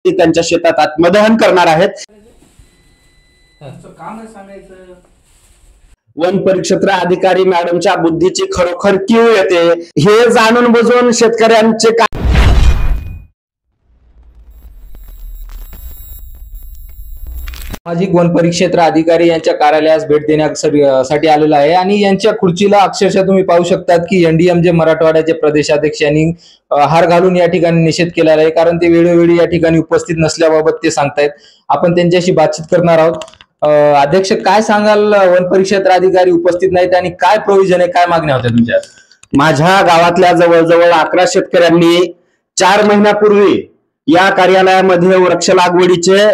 ते त्यांच्या शेतात आत्मदहन करणार आहेत। वन परिक्षेत्र अधिकारी मॅडमच्या बुद्धीची खरोखर कीव येते हे जाणून बुजून शेतकऱ्यांचे सामाजिक वन परिक्षेत्र अधिकारी यांच्या कार्यालयास भेट देण्यासाठी आलेला आहे आणि यांच्या खुर्चीला अक्षरशः तुम्ही पाहू शकतात की एनडीएम जे मराठवाड्याचे प्रदेशाध्यक्ष यांनी हार घालून या ठिकाणी निषेध केलेला आहे, कारण ते वेळोवेळी या ठिकाणी उपस्थित नसल्याबाबत ते सांगतायत। आपण त्यांच्याशी बातचीत करणार आहोत। अध्यक्ष, काय सांगाल, वन परिक्षेत्र अधिकारी उपस्थित नाहीत आणि काय प्रोव्हिजन आहे, काय मागण्या होत्या तुमच्या? माझ्या गावातल्या जवळजवळ 11 शेतकऱ्यांनी 4 महिन्यापूर्वी या कार्यालयामध्ये वृक्ष लागवडीचे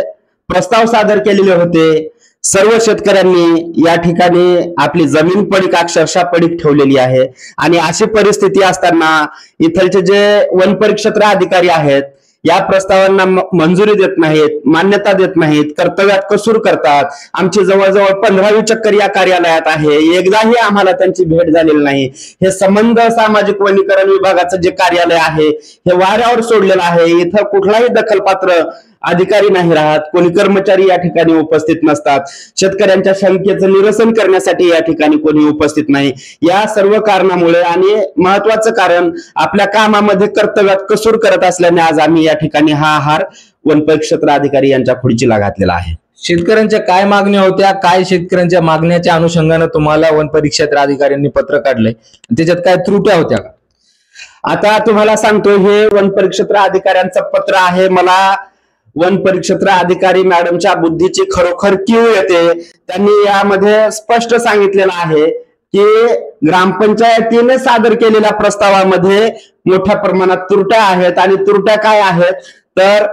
प्रस्ताव सादर केलेले होते। सर्व शेतकऱ्यांनी या ठिकाणी आपली जमीन पडीक अक्षरशः पडीक ठेवलेली आहे आणि अशी परिस्थिती असताना इथलचे जे वन परिक्षेत्र अधिकारी आहेत या प्रस्तावांना मंजुरी देत नाहीत, मान्यता देत नाहीत, कर्तव्यात कसूर करतात। आमची जवळजवळ 15वी चक्कर या कार्यालयात आहे, एकदाही आम्हाला त्यांची भेट झालेली नाही। हे संबंध सामाजिक वनीकरण विभागाचं जे कार्यालय आहे हे वाऱ्यावर सोडलेलं आहे। इथं कुठलाही दखलपात्र अधिकारी नाही राहत, कोणी कर्मचारी या ठिकाणी उपस्थित नसतात, शेतकऱ्यांच्या शंकेचं निरसन करण्यासाठी या ठिकाणी कोणी उपस्थित नाही। या सर्व कारणामुळे आणि महत्वाचं कारण आपल्या कामामध्ये कर्तव्यात कसूर करत असल्याने आज आम्ही या ठिकाणी हा हार वन परिक्षेत्र अधिकारी यांच्या खुर्चीला घातलेला आहे। शेतकऱ्यांच्या काय मागण्या होत्या, काय शेतकऱ्यांच्या मागण्याच्या अनुषंगाने तुम्हाला वन परिक्षेत्र अधिकाऱ्यांनी पत्र काढलंय, त्याच्यात काय त्रुट्या होत्या का? आता तुम्हाला सांगतो, हे वन परिक्षेत्र अधिकाऱ्यांचं पत्र आहे। मला वन परिक्षेत्र अधिकारी मॅडमच्या बुद्धीची खरोखर कीव येते। त्यांनी यामध्ये स्पष्ट सांगितलेलं आहे की ग्रामपंचायतीने सादर केलेल्या प्रस्तावामध्ये मोठ्या प्रमाणात त्रुट्या आहेत आणि त्रुट्या काय आहेत तर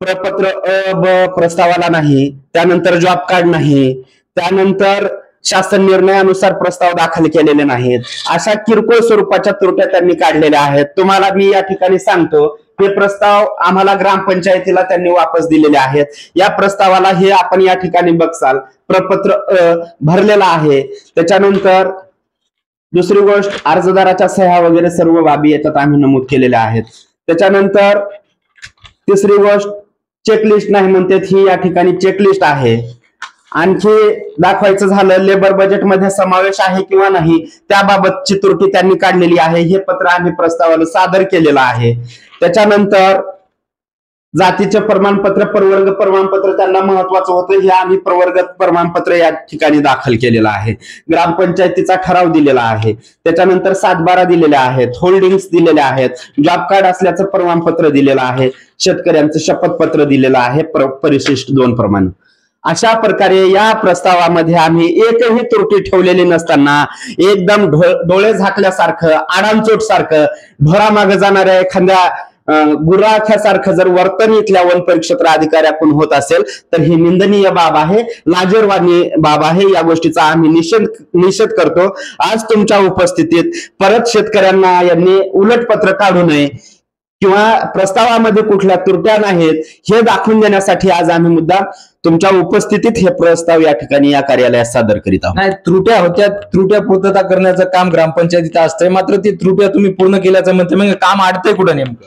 प्रपत्र अ ब प्रस्तावाला नाही, त्यानंतर जॉब कार्ड नाही, त्यानंतर शासन निर्णयानुसार प्रस्ताव दाखल केलेले नाहीत, अशा किरकोळ स्वरूपाच्या त्रुट्या त्यांनी काढलेल्या आहेत। तुम्हाला मी या ठिकाणी सांगतो, हे प्रस्ताव आम्हाला ग्रामपंचायतीला त्यांनी वापस दिलेले आहेत। या प्रस्तावाला हे आपण या ठिकाणी बघसाल प्रपत्र भरलेला आहे। त्याच्यानंतर दुसरी गोष्ट, अर्जदाराच्या सह्या वगैरे सर्व बाबी याच्यात आम्ही नमूद केलेल्या आहेत। त्याच्यानंतर तिसरी गोष्ट, चेकलिस्ट नाही म्हणतात, ही या ठिकाणी चेकलिस्ट आहे। आणखी दाखवायचं झालं, लेबर बजेट मध्ये समावेश आहे किंवा नाही त्याबाबतची त्रुटी त्यांनी काढलेली आहे। हे पत्र आम्ही प्रस्तावाला सादर केलेलं आहे। त्याच्यानंतर जातीचे प्रमाणपत्र, प्रवर्ग प्रमाणपत्र त्यांना महत्वाचं होतं, हे आम्ही प्रवर्ग प्रमाणपत्र या ठिकाणी दाखल केलेलं आहे। ग्रामपंचायतीचा ठराव दिलेला आहे, त्याच्यानंतर 7/12 दिलेले आहेत, होल्डिंग्स दिलेले आहेत, जॉब कार्ड असल्याचं प्रमाणपत्र दिलेलं आहे, शेतकऱ्यांचं शपथपत्र दिलेलं आहे परिशिष्ट 2 प्रमाणे। अशा प्रकारे या प्रस्तावामध्ये आम्ही एकही त्रुटी ठेवलेली नसताना एकदम डोळे झाकल्यासारखं, आडांचोट सारखं, ढोरामागे जाणाऱ्या एखाद्या गुराख्यासारखं जर वर्तन इथल्या वन परिक्षेत्र अधिकाऱ्याकडून होत असेल तर ही निंदनीय बाब आहे, लाजिरवाणी बाब आहे। या गोष्टीचा आम्ही निषेध करतो। आज तुमच्या उपस्थितीत परत शेतकऱ्यांना यांनी उलट पत्र काढू नये किंवा प्रस्तावामध्ये कुठल्या त्रुट्या नाहीत हे दाखवून देण्यासाठी आज आम्ही मुद्दाम तुमच्या उपस्थितीत हे प्रस्ताव या ठिकाणी या कार्यालयात सादर करीत आहोत। नाही, त्रुट्या होत्या, त्रुट्या पूर्तता करण्याचं काम ग्रामपंचायतीत असतंय, मात्र ती त्रुट्या तुम्ही पूर्ण केल्याचं म्हणते, मग काम अडतंय कुठं नेमकं?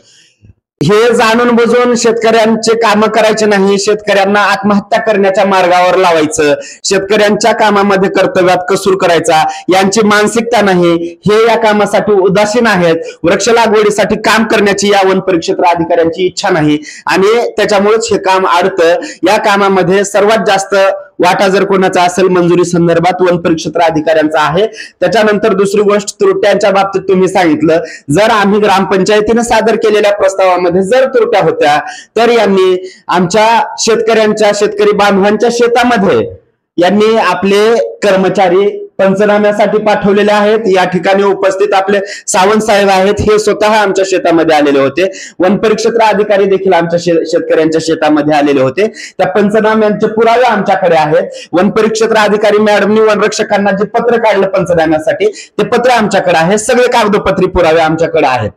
हे जाणून बुजून शेतकऱ्यांचे काम करायचे नाही, शेतकऱ्यांना आत्महत्या करण्याच्या मार्गावर लावायचं, शेतकऱ्यांच्या कामामध्ये कर्तव्यात कसूर करायचा यांची मानसिकता नाही। हे या कामासाठी उदासीन आहेत, वृक्ष लागवडीसाठी काम करण्याची या वन परिक्षेत्र अधिकाऱ्यांची इच्छा नाही आणि त्याच्यामुळेच हे काम अडतं। या कामामध्ये सर्वात जास्त वाटा जर कोणाचा असेल मंजुरी संदर्भात वन परिक्षेत्र अधिकाऱ्यांचा आहे। त्याच्यानंतर दुसरी गोष्ट, त्रुट्यांच्या बाबतीत तुम्ही सांगितलं, जर आम्ही ग्रामपंचायतीने सादर केलेल्या प्रस्तावामध्ये जर त्रुट्या होत्या तर यांनी आमच्या शेतकरी बांधवांच्या शेतामध्ये यांनी आपले कर्मचारी पंचनाम्यासाठी पाठवलेले आहेत। या ठिकाणी उपस्थित आपले सावंत साहेब आहेत, हे स्वतः आमच्या शेतामध्ये आलेले होते। वन परिक्षेत्र अधिकारी देखील आमच्या शेतकऱ्यांच्या शेतामध्ये आलेले होते। त्या पंचनाम्यांचे पुरावे आमच्याकडे आहेत। वन परिक्षेत्र अधिकारी मॅडमनी वनरक्षकांना जे पत्र काढलं पंचनाम्यासाठी ते पत्र आमच्याकडे आहे, सगळे कागदोपत्री पुरावे आमच्याकडे आहेत।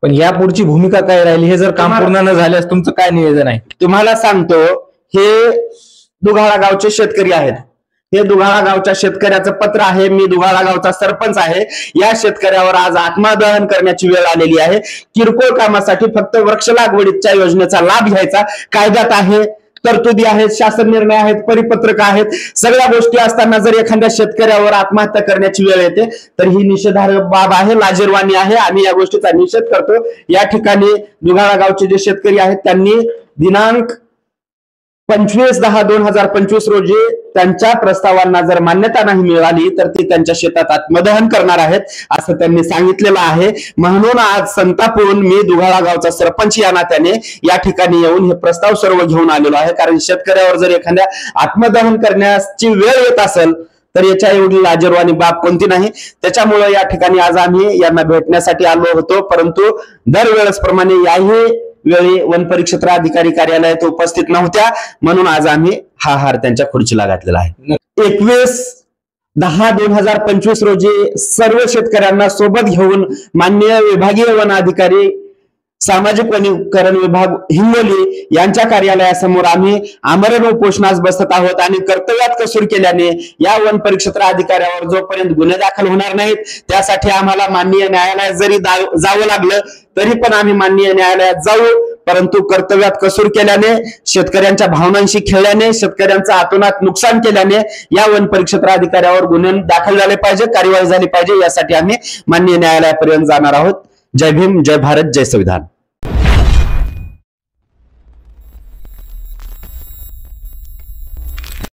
पण या पुढची भूमिका काय राहिली, हे जर काम पूर्ण न झाल्यास तुमचं काय निवेदन आहे? तुम्हाला सांगतो, हे दुगाळा गावचे शेतकरी आहेत, हे दुगाळा गावच्या शेतकऱ्याचं पत्र आहे. मी दुगाळा गावचा सरपंच आहे. या शेतकऱ्यावर आज आत्मदहन करण्याची वेळ आलेली आहे. किरकोळ कामासाठी फक्त वृक्ष लागवडीच्या योजनेचा लाभ घ्यायचा. कायद्यात आहे, तरतुदी आहेत, शासन निर्णय आहेत, परिपत्रक आहेत. सगळ्या गोष्टी असताना जर एखाद्या शेतकऱ्यावर आत्महत्या करण्याची वेळ येते तर ही निषेधार्ह बाब आहे, लाजिरवाणी आहे. आम्ही या गोष्टीचा निषेध करतो. या ठिकाणी दुगाळा गावचे जे शेतकरी आहेत त्यांनी दिनांक 25/10/2025 रोजी त्यांच्या प्रस्तावांना जर मान्यता नाही मिळाली तर ती त्यांच्या शेतात आत्मदहन करणार आहेत असं त्यांनी सांगितलेलं आहे. म्हणून आज संतापून मी दुगाळा गावचा सरपंच या नात्याने या ठिकाणी येऊन हे प्रस्ताव सर्व घेऊन आलेलो आहे. कारण शेतकऱ्यावर जर एखाद्या आत्मदहन करण्याची वेळ येत असेल तर याच्या एवढी लाजिरवाणी बाब कोणती नाही. त्याच्यामुळे या ठिकाणी आज आम्ही यांना भेटण्यासाठी आलो होतो. परंतु दरवेळेस प्रमाणे याही वेळी वन परिक्षेत्र अधिकारी कार्यालयात उपस्थित नव्हत्या. म्हणून आज आम्ही हा हार त्यांच्या खुर्चीला घातलेला आहे. 21/10/2025 रोजी सर्व शेतकऱ्यांना सोबत घेऊन माननीय विभागीय वन अधिकारी सामाजिक वनीकरण विभाग हिंगोली यांच्या कार्यालयासमोर आम्ही आमरण उपोषणास बसत आहोत. आणि कर्तव्यात कसूर केल्याने या वन परिक्षेत्र अधिकाऱ्यावर जोपर्यंत गुन्हे दाखल होणार नाहीत त्यासाठी आम्हाला माननीय न्यायालयात जरी जावं लागलं तरी पण आम्ही माननीय न्यायालयात जाऊ. परंतु कर्तव्यात कसूर केल्याने, शेतकऱ्यांच्या भावनांशी खेळल्याने, शेतकऱ्यांचं आतोनात नुकसान केल्याने या वन परिक्षेत्र अधिकाऱ्यावर गुन्हे दाखल झाले पाहिजे, कार्यवाही झाली पाहिजे. यासाठी आम्ही माननीय न्यायालयापर्यंत जाणार आहोत. जय भीम, जय भारत, जय संविधान.